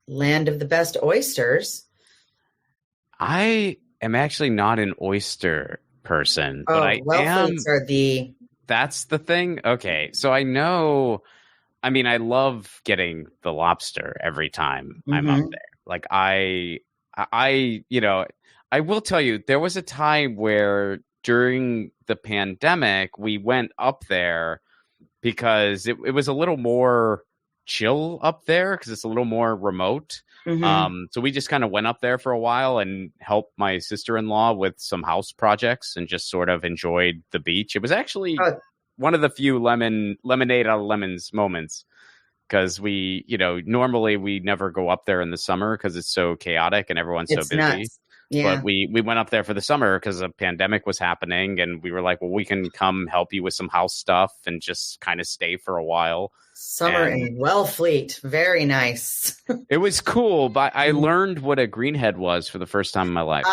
Speaker 2: land of the best oysters.
Speaker 1: I am actually not an oyster person, but
Speaker 2: Oh,
Speaker 1: I
Speaker 2: Wellfleets
Speaker 1: am.
Speaker 2: are the
Speaker 1: That's the thing. Okay. So I know, I mean, I love getting the lobster every time I'm up
Speaker 2: mhm.
Speaker 1: there. Like I will tell you, there was a time where during the pandemic, we went up there because it was a little more chill up there because it's a little more remote.
Speaker 2: Mhm.
Speaker 1: So we just kind of went up there for a while and helped my sister-in-law with some house projects and just sort of enjoyed the beach. It was actually
Speaker 2: Oh,
Speaker 1: one of the few lemonade out of lemons moments because normally we never go up there in the summer because it's so chaotic and everyone's so
Speaker 2: it's
Speaker 1: busy.
Speaker 2: nuts.
Speaker 1: But
Speaker 2: Yeah.
Speaker 1: we went up there for the summer because a pandemic was happening, and we were like, well, we can come help you with some house stuff and just kind of stay for a while.
Speaker 2: Summer
Speaker 1: And
Speaker 2: in Wellfleet. Very nice.
Speaker 1: it was cool, but I
Speaker 2: Mhm.
Speaker 1: learned what a greenhead was for the first time in my life.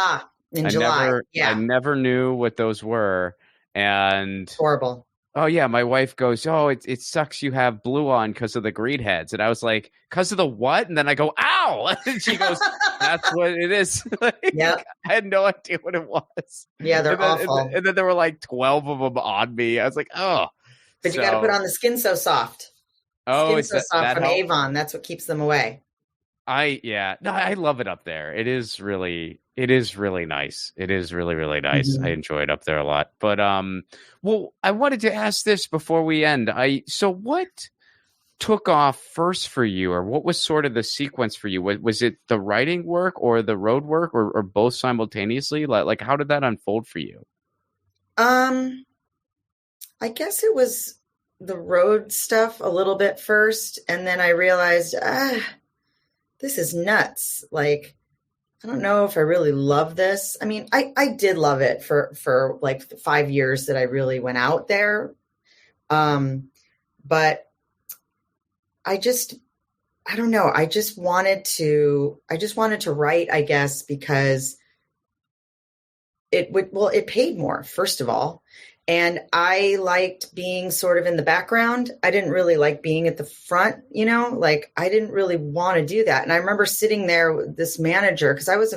Speaker 2: In
Speaker 1: I
Speaker 2: July.
Speaker 1: never I
Speaker 2: Yeah.
Speaker 1: never knew what those were. And
Speaker 2: Horrible.
Speaker 1: oh yeah, my wife goes, "Oh, it sucks you have blue on because of the greenheads." And I was like, "Because of the what?" And then I go, "Ow!" And she goes, "That's what it is."
Speaker 2: Yep.
Speaker 1: I had no idea what it was.
Speaker 2: Yeah, they're awful.
Speaker 1: And then there were like 12 of them on me. I was like, "Oh."
Speaker 2: But you got to put
Speaker 1: So,
Speaker 2: on the Skin So Soft.
Speaker 1: oh,
Speaker 2: Skin
Speaker 1: is
Speaker 2: So Soft
Speaker 1: that
Speaker 2: from
Speaker 1: help?
Speaker 2: Avon. That's what keeps them away.
Speaker 1: Yeah. No, I love it up there. It is really nice. It is really, really nice. I
Speaker 2: Mhm.
Speaker 1: enjoy it up there a lot. But well, I wanted to ask this before we end. So what took off first for you, or what was sort of the sequence for you? Was it the writing work or the road work, or both simultaneously? Like how did that unfold for you?
Speaker 2: Um, I guess it was the road stuff a little bit first, and then I realized, this is nuts. Like, I don't know if I really love this. I mean, I did love it for like the 5 years that I really went out there. But I don't know. I just wanted to write, I guess, because it paid more, first of all. And I liked being sort of in the background. I didn't really like being at the front, like I didn't really want to do that. And I remember sitting there with this manager, because I was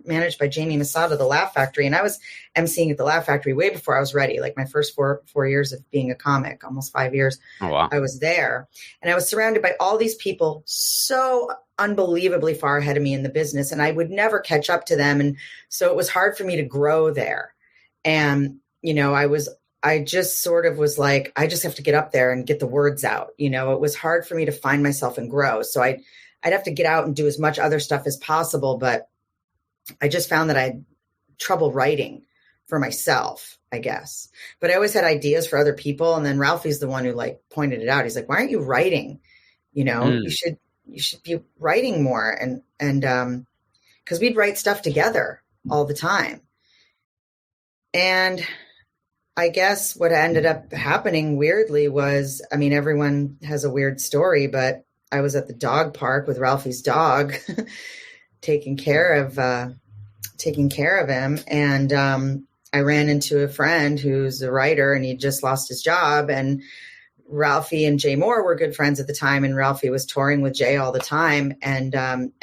Speaker 2: managed by Jamie Masada, the Laugh Factory. And I was emceeing at the Laugh Factory way before I was ready. Like my first four years of being a comic, almost 5 years,
Speaker 1: Oh wow.
Speaker 2: I was there. And I was surrounded by all these people so unbelievably far ahead of me in the business. And I would never catch up to them. And so it was hard for me to grow there. And I just sort of was like, I just have to get up there and get the words out. It was hard for me to find myself and grow. So I'd have to get out and do as much other stuff as possible. But I just found that I had trouble writing for myself, I guess. But I always had ideas for other people. And then Ralphie's the one who like pointed it out. He's like, why aren't you writing? You should be writing more. And because we'd write stuff together all the time. And I guess what ended up happening weirdly was, I mean, everyone has a weird story, but I was at the dog park with Ralphie's dog, taking care of him. And I ran into a friend who's a writer, and he just lost his job. And Ralphie and Jay Mohr were good friends at the time, and Ralphie was touring with Jay all the time. And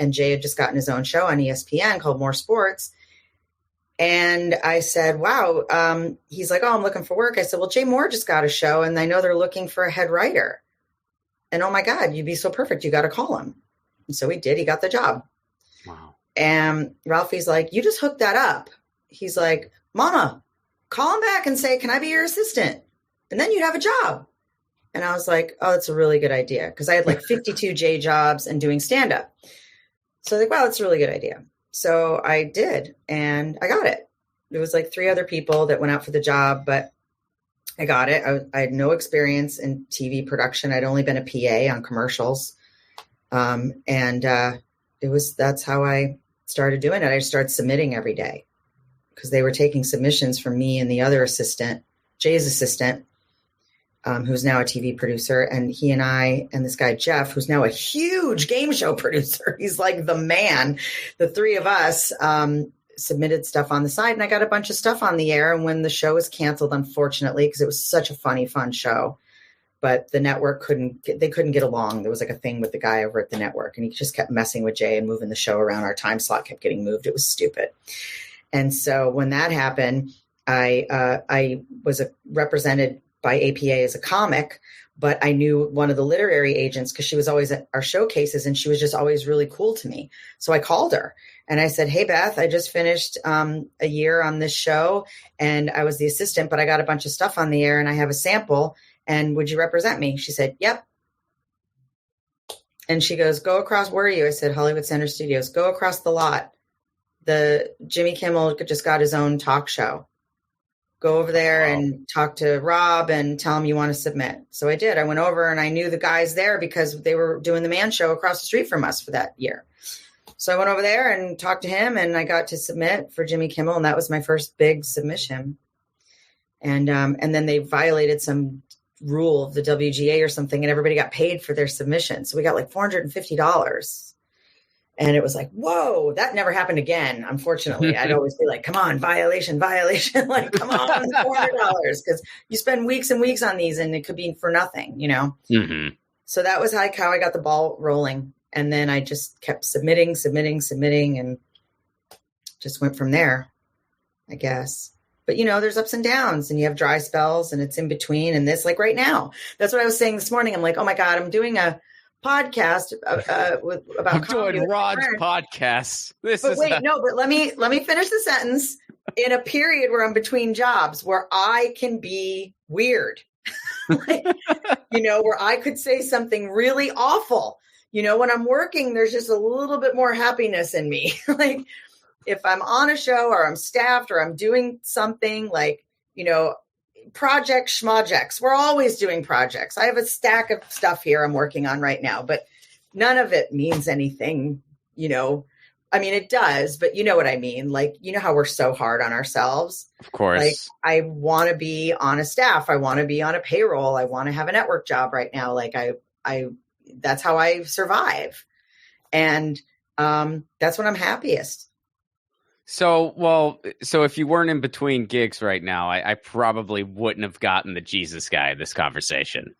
Speaker 2: Jay had just gotten his own show on ESPN called MohrSports. And I said, wow. He's like, oh, I'm looking for work. I said, well, Jay Mohr just got a show, and I know they're looking for a head writer. And oh my God, you'd be so perfect. You got to call him. And so he did. He got the job.
Speaker 1: Wow.
Speaker 2: And Ralphie's like, you just hooked that up. He's like, Mama, call him back and say, can I be your assistant? And then you'd have a job. And I was like, oh, that's a really good idea. Because I had like 52 J jobs and doing stand-up. So I was like, wow, that's a really good idea. So I did, and I got it. There was like 3 other people that went out for the job, but I got it. I had no experience in TV production. I'd only been a PA on commercials. That's how I started doing it. I started submitting every day because they were taking submissions from me and the other assistant, Jay's assistant, who's now a TV producer. And he and I and this guy, Jeff, who's now a huge game show producer. He's like the man. The 3 of us submitted stuff on the side, and I got a bunch of stuff on the air. And when the show was canceled, unfortunately, because it was such a funny, fun show, but the network couldn't get along. There was like a thing with the guy over at the network, and he just kept messing with Jay and moving the show around. Our time slot kept getting moved. It was stupid. And so when that happened, I was represented by APA as a comic, but I knew one of the literary agents because she was always at our showcases, and she was just always really cool to me. So I called her and I said, "Hey, Beth, I just finished a year on this show, and I was the assistant, but I got a bunch of stuff on the air, and I have a sample. And would you represent me?" She said, "Yep." And she goes, "Go across." "Where are you?" I said, "Hollywood Center Studios." "Go across the lot. The Jimmy Kimmel just got his own talk show. Go over there and talk to Rob and tell him you want to submit." So I did. I went over and I knew the guys there because they were doing the Man Show across the street from us for that year. So I went over there and talked to him, and I got to submit for Jimmy Kimmel, and that was my first big submission. And then they violated some rule of the WGA or something, and everybody got paid for their submission. So we got like $450. And it was like, whoa, that never happened again. Unfortunately, I'd always be like, come on, violation. Like, come on, $400. Because you spend weeks and weeks on these and it could be for nothing, you know?
Speaker 1: Mm-hmm.
Speaker 2: So that was how I got the ball rolling. And then I just kept submitting, and just went from there, I guess. But, you know, there's ups and downs, and you have dry spells, and it's in between. And this, like right now, that's what I was saying this morning. I'm like, oh my God, I'm doing a podcast about
Speaker 1: I'm doing Rod's podcast.
Speaker 2: But let me finish the sentence. In a period where I'm between jobs, where I can be weird, like, you know, where I could say something really awful. You know, when I'm working, there's just a little bit more happiness in me. Like if I'm on a show or I'm staffed or I'm doing something like, you know, projects, schmojects. We're always doing projects. I have a stack of stuff here I'm working on right now, but none of it means anything, you know. I mean, it does, but you know what I mean? Like, you know how we're so hard on ourselves?
Speaker 1: Of course.
Speaker 2: Like, I want to be on a staff. I want to be on a payroll. I want to have a network job right now. Like that's how I survive. And that's when I'm happiest.
Speaker 1: So if you weren't in between gigs right now, I probably wouldn't have gotten the Jesus guy this conversation.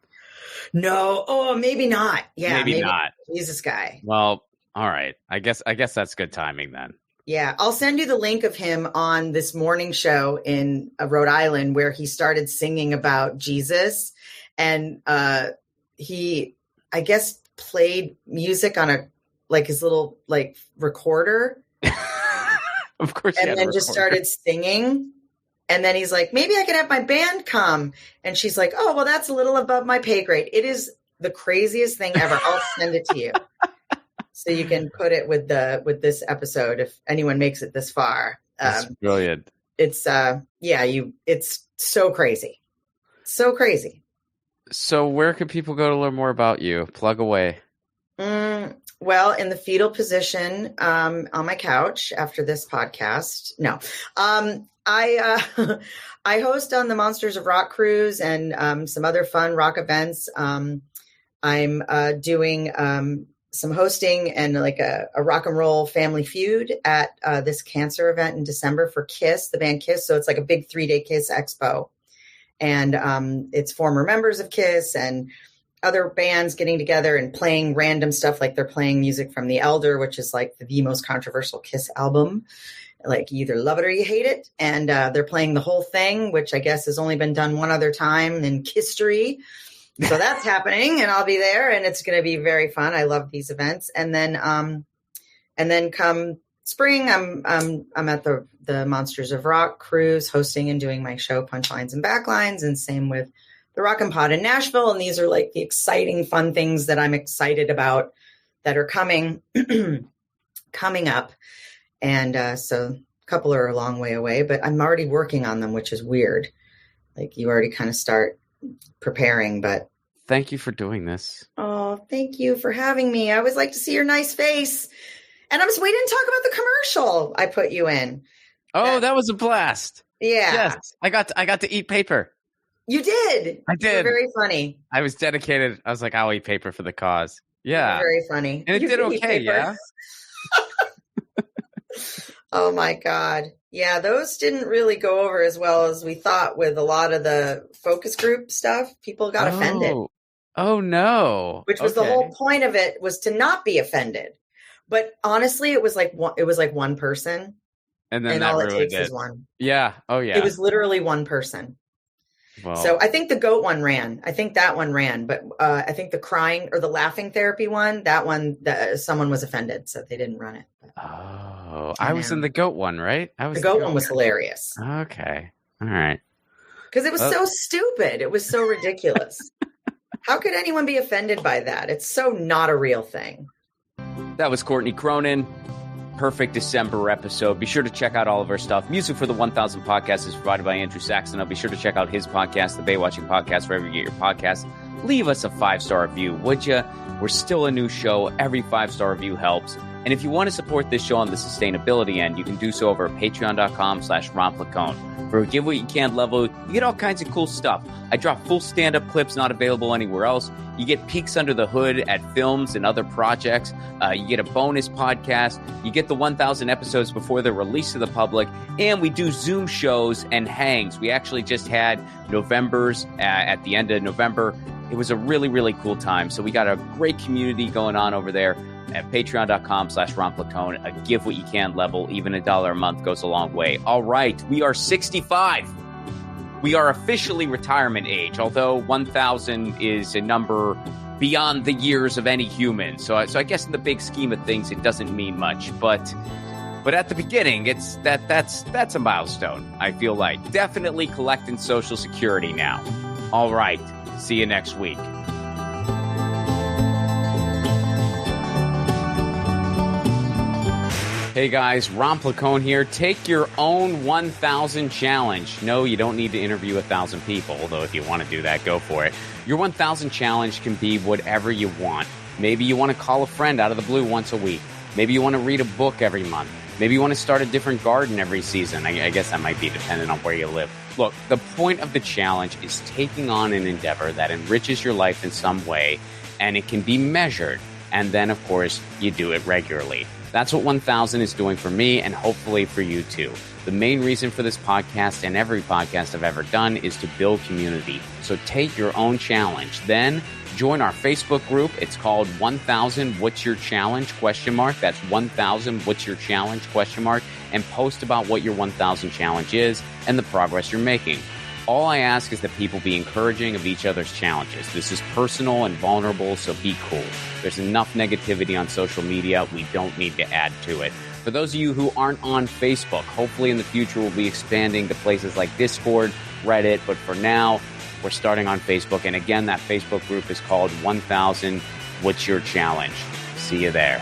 Speaker 2: No. Oh, maybe not. Yeah.
Speaker 1: Maybe not.
Speaker 2: Jesus guy.
Speaker 1: Well, all right. I guess that's good timing then.
Speaker 2: Yeah. I'll send you the link of him on this morning show in Rhode Island where he started singing about Jesus. And he, I guess, played music on his little recorder.
Speaker 1: Of course.
Speaker 2: And then just started singing. And then he's like, maybe I could have my band come. And she's like, oh, well, that's a little above my pay grade. It is the craziest thing ever. I'll send it to you. So you can put it with this episode if anyone makes it this far.
Speaker 1: That's brilliant.
Speaker 2: It's it's so crazy. So crazy.
Speaker 1: So where can people go to learn more about you? Plug away.
Speaker 2: Well, in the fetal position on my couch after this podcast. No. I host on the Monsters of Rock cruise and some other fun rock events. I'm doing some hosting and a rock and roll family feud at this cancer event in December for Kiss, the band Kiss. So it's like a big 3-day Kiss expo. And it's former members of Kiss and other bands getting together and playing random stuff. Like they're playing music from The Elder, which is like the most controversial Kiss album. Like you either love it or you hate it. And they're playing the whole thing, which I guess has only been done one other time in history. So that's happening and I'll be there and it's going to be very fun. I love these events. And then come spring, I'm at the Monsters of Rock cruise hosting and doing my show Punchlines and Backlines, and same with the Rock and Pod in Nashville. And these are like the exciting, fun things that I'm excited about that are coming up. And so a couple are a long way away, but I'm already working on them, which is weird. Like you already kind of start preparing, but.
Speaker 1: Thank you for doing this.
Speaker 2: Oh, thank you for having me. I always like to see your nice face. And we didn't talk about the commercial I put you in.
Speaker 1: Oh, that was a blast.
Speaker 2: Yeah.
Speaker 1: Yes. I got to eat paper.
Speaker 2: You did.
Speaker 1: I did.
Speaker 2: You were very funny.
Speaker 1: I was dedicated. I was like, I'll eat paper for the cause. Yeah.
Speaker 2: Very funny.
Speaker 1: And it did okay, yeah.
Speaker 2: Oh my God. Yeah, those didn't really go over as well as we thought with a lot of the focus group stuff. People got offended,
Speaker 1: Oh no.
Speaker 2: which was the
Speaker 1: Okay.
Speaker 2: whole point of it, was to not be offended. But honestly, it was like one person,
Speaker 1: And then
Speaker 2: and
Speaker 1: that
Speaker 2: all it
Speaker 1: ruined
Speaker 2: takes is one.
Speaker 1: Yeah. Oh yeah.
Speaker 2: It was literally one person.
Speaker 1: Well,
Speaker 2: So I think the goat one ran. I think that one ran, but I think the crying or the laughing therapy one, someone was offended, so they didn't run it.
Speaker 1: I was in the goat one, right? I was
Speaker 2: The goat one was hilarious.
Speaker 1: Okay. All right.
Speaker 2: Because it was so stupid. It was so ridiculous. How could anyone be offended by that? It's so not a real thing.
Speaker 1: That was Courtney Cronin. Perfect December episode. Be sure to check out all of our stuff. Music for the 1000 podcast is provided by Andrew Saxon. Be sure to check out his podcast, the Baywatching Podcast, wherever you get your podcasts. Leave us a 5-star review, would you? We're still a new show. Every 5-star review helps. And if you want to support this show on the sustainability end, you can do so over at patreon.com/romplacone. For a Give What You Can level, you get all kinds of cool stuff. I drop full stand-up clips not available anywhere else. You get peeks under the hood at films and other projects. You get a bonus podcast. You get the 1,000 episodes before they're released to the public. And we do Zoom shows and hangs. We actually just had November's at the end of November. It was a really, really cool time. So we got a great community going on over there at patreon.com/romplacone. A Give What You Can level. Even $1 a month goes a long way. All right. We are 65. We are officially retirement age, although 1,000 is a number beyond the years of any human. So I guess in the big scheme of things, it doesn't mean much. But at the beginning, that's a milestone, I feel like. Definitely collecting Social Security now. All right. See you next week. Hey guys, Ron Placone here. Take your own 1,000 challenge. No, you don't need to interview 1,000 people, although if you want to do that, go for it. Your 1,000 challenge can be whatever you want. Maybe you want to call a friend out of the blue once a week. Maybe you want to read a book every month. Maybe you want to start a different garden every season. I guess that might be dependent on where you live. Look, the point of the challenge is taking on an endeavor that enriches your life in some way, and it can be measured. And then, of course, you do it regularly. That's what 1,000 is doing for me, and hopefully for you too. The main reason for this podcast and every podcast I've ever done is to build community. So take your own challenge. Then join our Facebook group. It's called 1,000 What's Your Challenge? ? That's 1,000 What's Your Challenge ? And post about what your 1,000 challenge is and the progress you're making. All I ask is that people be encouraging of each other's challenges. This is personal and vulnerable, so be cool. There's enough negativity on social media. We don't need to add to it. For those of you who aren't on Facebook, hopefully in the future we'll be expanding to places like Discord, Reddit, but for now, we're starting on Facebook. And again, that Facebook group is called 1,000 What's Your Challenge? See you there.